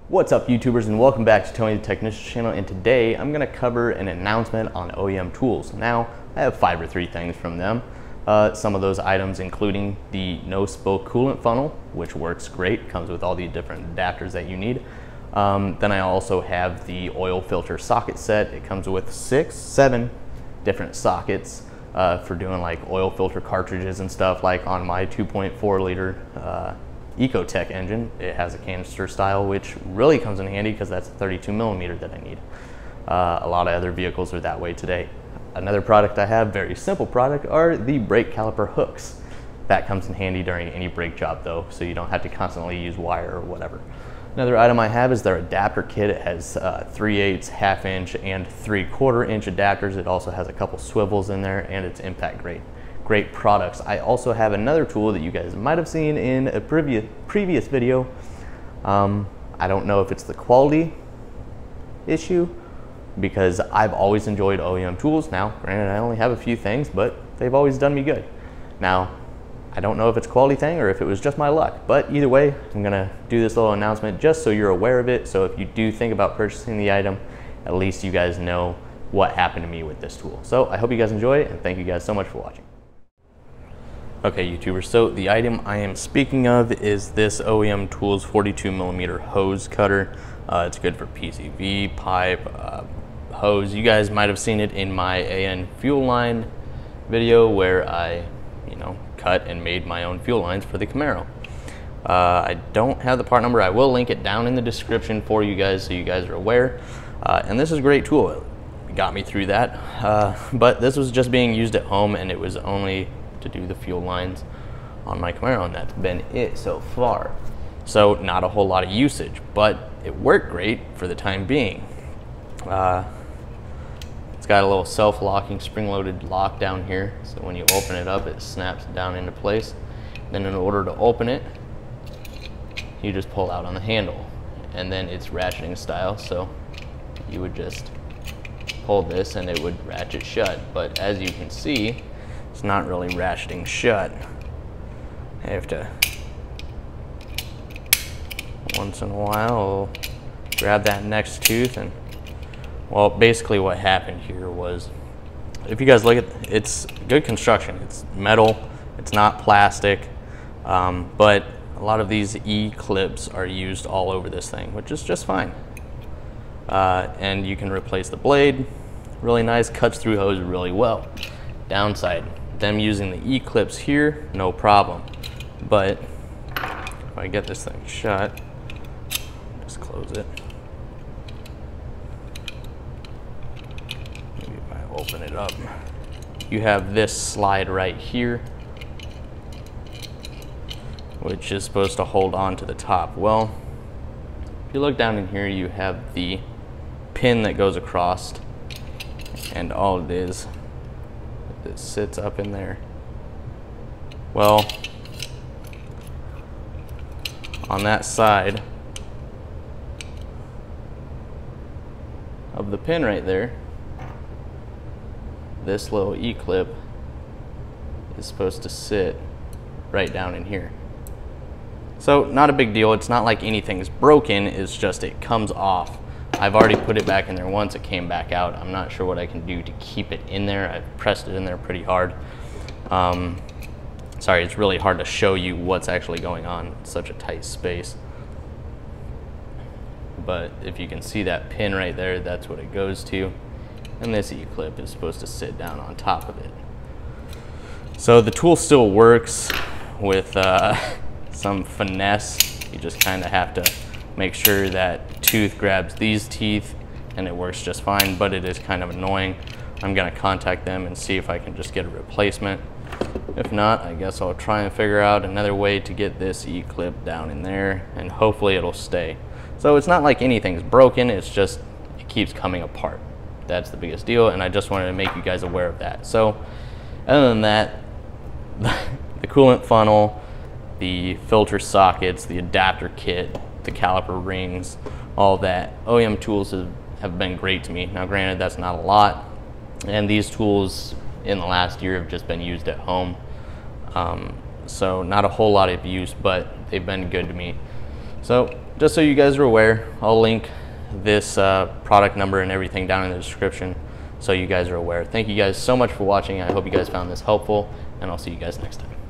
What's up, YouTubers, and welcome back to Tony the Technician's channel. And today I'm going to cover an announcement on OEM tools. Now, I have 5 or 3 things from them. Some of those items including the no spoke coolant funnel, which works great, comes with all the different adapters that you need. Then I also have the oil filter socket set. It comes with 6-7 different sockets for doing like oil filter cartridges and stuff. Like on my 2.4 liter Ecotech engine, it has a canister style, which really comes in handy because that's a 32 millimeter that I need. A lot of other vehicles are that way today. Another product I have, very simple product, are the brake caliper hooks. That comes in handy during any brake job though, so you don't have to constantly use wire or whatever. Another item I have is their adapter kit. It has 3/8, ½ inch, and 3/4 inch adapters. It also has a couple swivels in there, and it's impact grade. Great products. I also have another tool that you guys might have seen in a previous video. I don't know if it's the quality issue, because I've always enjoyed OEM tools. Now, granted, I only have a few things, but they've always done me good. Now, I don't know if it's a quality thing or if it was just my luck, but either way, I'm gonna do this little announcement just so you're aware of it. So if you do think about purchasing the item, at least you guys know what happened to me with this tool. So I hope you guys enjoy it, and thank you guys so much for watching. Okay, YouTubers, so the item I am speaking of is this OEM Tools 42 millimeter hose cutter. It's good for PCV, pipe, hose. You guys might have seen it in my AN fuel line video where I, cut and made my own fuel lines for the Camaro. I don't have the part number. I will link it down in the description for you guys so you guys are aware. And this is a great tool. It got me through that. But this was just being used at home, and it was only to do the fuel lines on my Camaro, and that's been it so far. So not a whole lot of usage, but it worked great for the time being. It's got a little self-locking spring-loaded lock down here, so when you open it up, it snaps down into place. Then in order to open it, you just pull out on the handle, and then it's ratcheting style, so you would just pull this and it would ratchet shut. But as you can see, it's not really ratcheting shut. I have to, once in a while, grab that next tooth. And well, basically what happened here was, if you guys look at, it's good construction. It's metal, it's not plastic, but a lot of these E-clips are used all over this thing, which is just fine. And you can replace the blade, really nice, cuts through hose really well. Downside, them using the E-clips here, no problem. But if I get this thing shut, just close it. Maybe if I open it up, you have this slide right here, which is supposed to hold on to the top. Well, if you look down in here, you have the pin that goes across, and all it is, it sits up in there. Well, on that side of the pin right there, this little E-clip is supposed to sit right down in here. So not a big deal. It's not like anything's broken, it's just it comes off. I've already put it back in there once, it came back out. I'm not sure what I can do to keep it in there. I've pressed it in there pretty hard. Sorry, it's really hard to show you what's actually going on in such a tight space. But if you can see that pin right there, that's what it goes to. And this E-clip is supposed to sit down on top of it. So the tool still works with some finesse. You just kind of have to make sure that tooth grabs these teeth, and it works just fine, but it is kind of annoying. I'm gonna contact them and see if I can just get a replacement. If not, I guess I'll try and figure out another way to get this E-clip down in there, and hopefully it'll stay. So it's not like anything's broken, it's just, it keeps coming apart. That's the biggest deal, and I just wanted to make you guys aware of that. So, other than that, the coolant funnel, the filter sockets, the adapter kit, the caliper rings, all that. OEM tools have been great to me. Now granted, that's not a lot, and these tools in the last year have just been used at home. So not a whole lot of use, but they've been good to me. So just so you guys are aware, I'll link this product number and everything down in the description so you guys are aware. Thank you guys so much for watching. I hope you guys found this helpful, and I'll see you guys next time.